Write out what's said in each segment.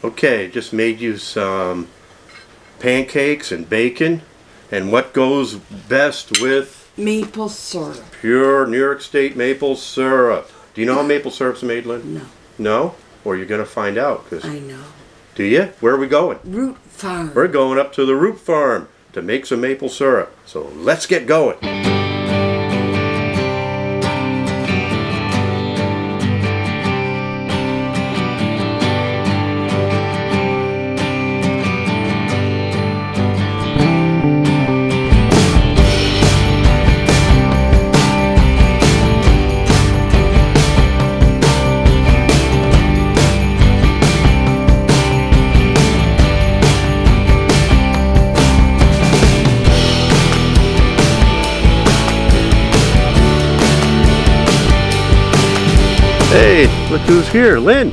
Okay, just made you some pancakes and bacon. And what goes best with maple syrup? Pure New York State maple syrup. Do you know how maple syrup's made, Lynn? No. No? Or you're going to find out. I know. Do you? Where are we going? Root Farm. We're going up to the Root Farm to make some maple syrup. So let's get going. Hey, look who's here, Lynn.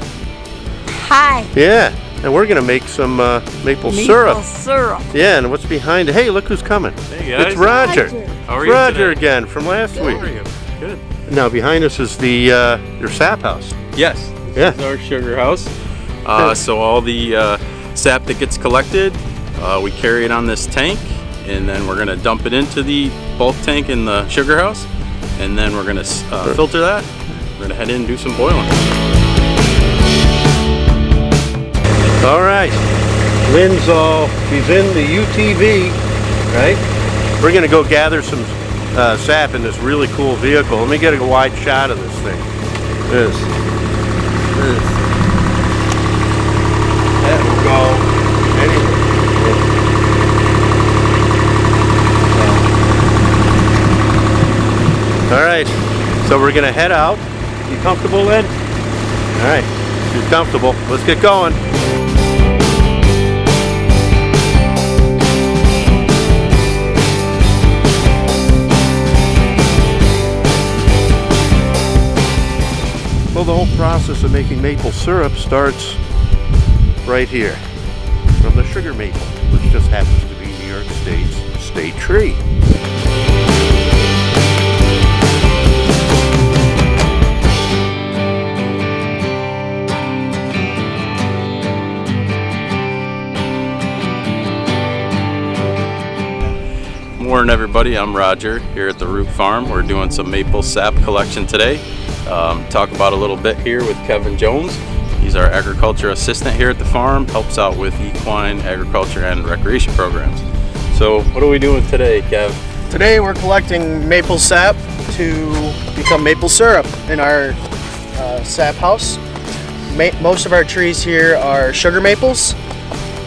Hi. Yeah, and we're gonna make some maple syrup. Maple syrup. Yeah, and what's behind it? Hey, look who's coming. Hey guys. It's Roger. How are you Roger today? again from last week. How are you? Good. Now behind us is the your sap house. Yes. Yeah. This is our sugar house. So all the sap that gets collected, we carry it on this tank, and then we're gonna dump it into the bulk tank in the sugar house, and then we're gonna filter that. We're gonna head in and do some boiling. All right, Lynn's she's in the UTV, right? We're gonna go gather some sap in this really cool vehicle. Let me get a wide shot of this thing. This. That will go anywhere. All right, so we're gonna head out. You comfortable, Lynn? All right, she's comfortable. Let's get going. Well, the whole process of making maple syrup starts right here from the sugar maple, which just happens to be New York State's state tree. Morning everybody, I'm Roger here at the Root Farm. We're doing some maple sap collection today. Talk about a little bit here with Kevin Jones. He's our agriculture assistant here at the farm, helps out with equine agriculture and recreation programs. So what are we doing today, Kev? Today we're collecting maple sap to become maple syrup in our sap house. Most of our trees here are sugar maples.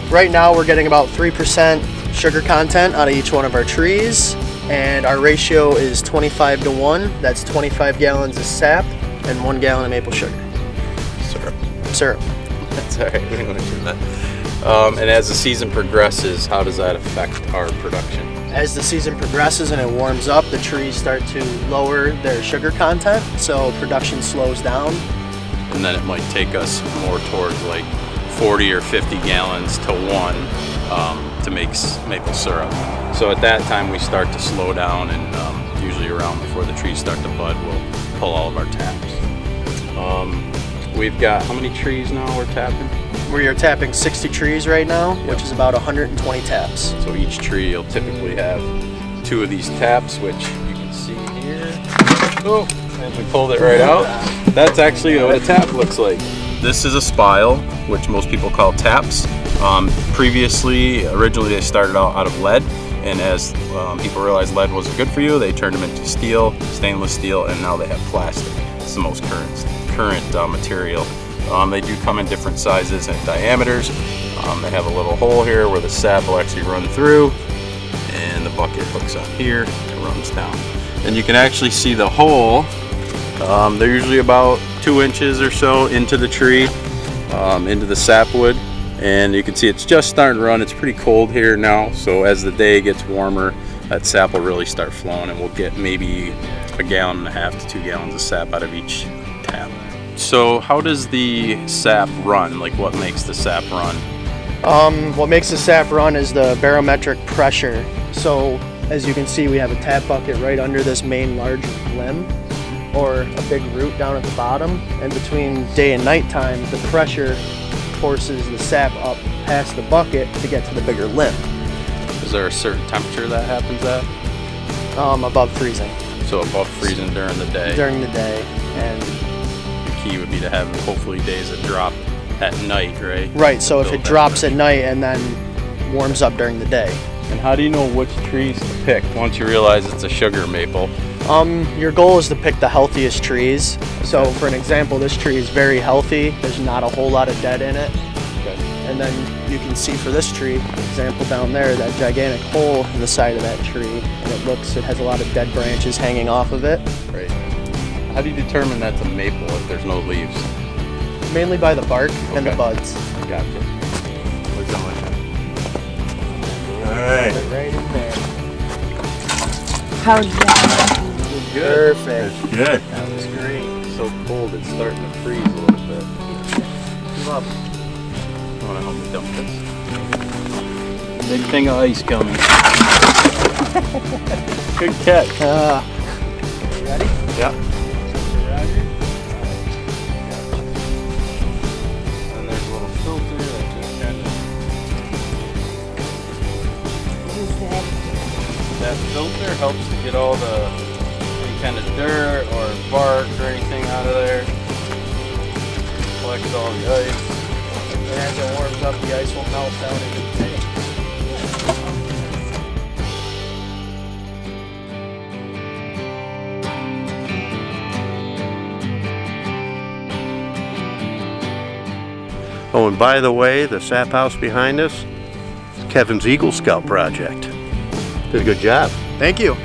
Right now we're getting about 3% sugar content out of each one of our trees, and our ratio is 25:1. That's 25 gallons of sap and 1 gallon of maple sugar. Syrup. That's all right, we don't want to do that. And as the season progresses, how does that affect our production? As the season progresses and it warms up, the trees start to lower their sugar content, so production slows down. And then it might take us more towards like 40 or 50 gallons to 1 to make maple syrup. So at that time we start to slow down, and usually around before the trees start to bud, we'll pull all of our taps. We've got, how many trees now we're tapping? We are tapping 60 trees right now, which is about 120 taps. So each tree you'll typically have 2 of these taps, which you can see here. Oh, and we pulled it right out. That's actually what a tap looks like. This is a spile, which most people call taps. Originally they started out of lead, and as people realized lead wasn't good for you, they turned them into steel, stainless steel, and now they have plastic. It's the most current material. They do come in different sizes and diameters. They have a little hole here where the sap will actually run through, and the bucket hooks up here and runs down. And you can actually see the hole. They're usually about 2 inches or so into the tree, into the sapwood. And you can see it's just starting to run. It's pretty cold here now, so as the day gets warmer, that sap will really start flowing, and we'll get maybe 1.5 gallons to 2 gallons of sap out of each tap. So how does the sap run? Like, what makes the sap run? What makes the sap run is the barometric pressure. So as you can see, we have a tap bucket right under this main large limb, or a big root down at the bottom, and between day and night time, the pressure forces the sap up past the bucket to get to the bigger limb. Is there a certain temperature that happens at? Above freezing. So above freezing during the day. During the day, and The key would be to have hopefully days that drop at night, right? right. So if Build it that drops at energy. night and then warms up during the day. And how do you know which trees to pick once you realize it's a sugar maple? Your goal is to pick the healthiest trees. So for an example, this tree is very healthy. There's not a whole lot of dead in it. Okay. And then you can see for this tree, example down there, that gigantic hole in the side of that tree. And it has a lot of dead branches hanging off of it. Right. How do you determine that's a maple if there's no leaves? Mainly by the bark and the Okay. buds. Gotcha. We're going. All right. Right in there. How's that? Perfect. That's good. That was great. It's so cold it's starting to freeze a little bit. Love. You want to help me dump this? Big thing of ice coming. Good catch. You ready? Yep. Roger. And there's a little filter that just kind of... That filter helps to get all the any kind of dirt or bark or anything out of there. Collects all the ice. And as it warms up, the ice will melt down into the tank. Oh, and by the way, the sap house behind us is Kevin's Eagle Scout project. Did a good job. Thank you.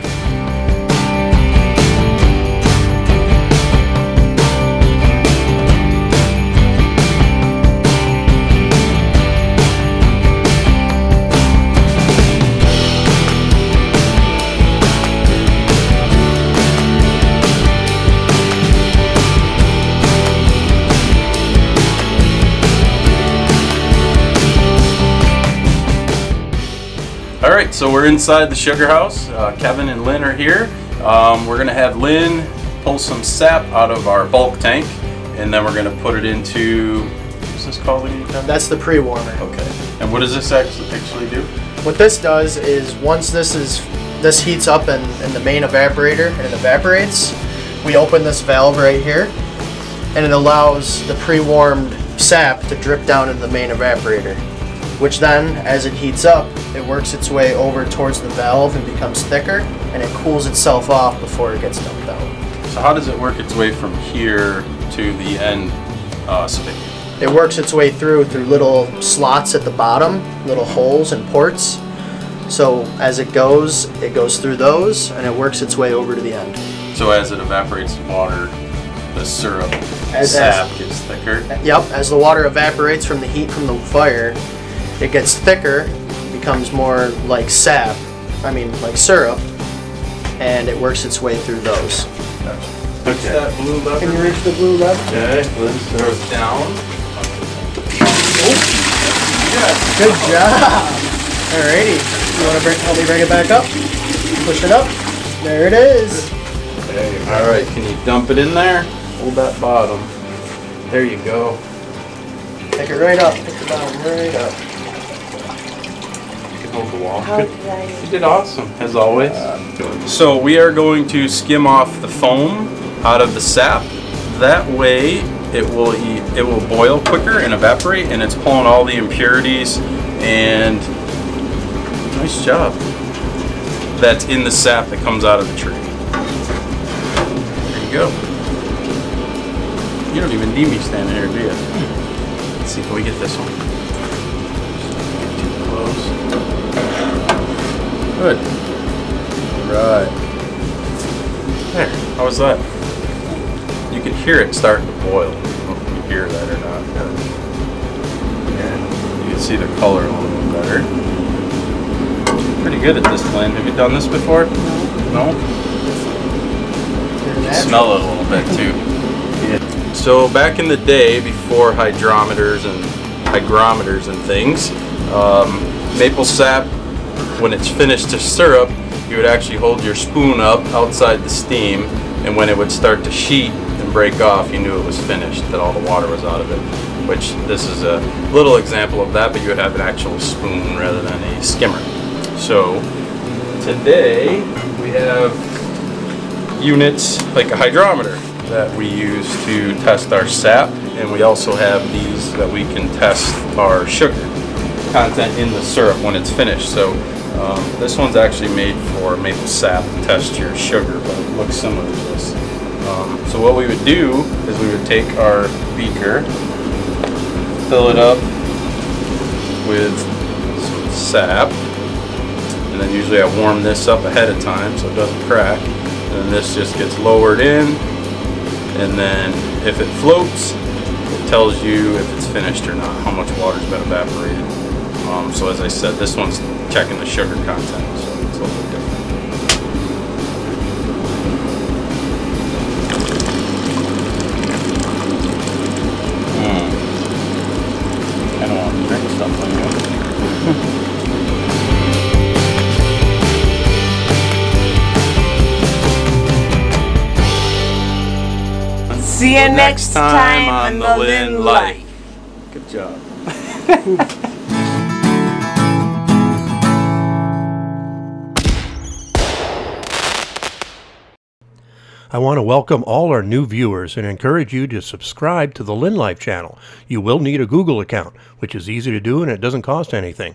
Alright, so we're inside the sugar house. Kevin and Lynn are here. We're going to have Lynn pull some sap out of our bulk tank, and then we're going to put it into, what's this called again, Kevin? That's the pre-warmer. Okay. And what does this actually do? What this does is once this heats up in the main evaporator and it evaporates, we open this valve right here, and it allows the pre-warmed sap to drip down into the main evaporator, which then, as it heats up, it works its way over towards the valve and becomes thicker, and it cools itself off before it gets dumped out. So how does it work its way from here to the end spigot? It works its way through little slots at the bottom, little holes and ports. So as it goes through those, and it works its way over to the end. So as it evaporates the water, the syrup, sap gets thicker? Yep, as the water evaporates from the heat from the fire, it gets thicker, becomes more like sap, like syrup, and it works its way through those. Reach that blue lever. Can you reach the blue lever? Okay, let's Throw it down. Good job! Alrighty, you want to help me bring it back up? Push it up. There it is. Alright, can you dump it in there? Hold that bottom. There you go. Pick it right up. Pick the bottom right up. You can hold the wall. How's that? You did awesome, as always. So we are going to skim off the foam out of the sap. That way it will boil quicker and evaporate, and it's pulling all the impurities and nice job. That's in the sap that comes out of the tree. There you go. You don't even need me standing here, do you? Let's see, can we get this one? Get too close. Good. Right. There. How was that? You can hear it starting to boil. I don't know if you hear that or not. Yeah. You can see the color a little bit better. Pretty good at this, Lynne. Have you done this before? No? You can smell it a little bit too. Yeah. So back in the day, before hydrometers and things, maple sap, when it's finished to syrup, you would actually hold your spoon up outside the steam, and when it would start to sheet and didn't break off, you knew it was finished, that all the water was out of it. Which this is a little example of that, but you would have an actual spoon rather than a skimmer. So today we have units like a hydrometer that we use to test our sap, and we also have these that we can test our sugar content in the syrup when it's finished. So this one's actually made for maple sap to test your sugar, but it looks similar to this. So what we would do is we would take our beaker, fill it up with some sap, and then usually I warm this up ahead of time so it doesn't crack. And then this just gets lowered in, and then if it floats, it tells you if it's finished or not, how much water's been evaporated. So as I said, this one's checking the sugar content, so it's a little bit different. I don't want to drink stuff like that. See you next time on the Lynne Life. Good job. I want to welcome all our new viewers and encourage you to subscribe to the Lynne Life channel. You will need a Google account, which is easy to do and it doesn't cost anything.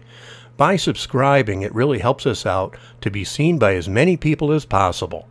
By subscribing, it really helps us out to be seen by as many people as possible.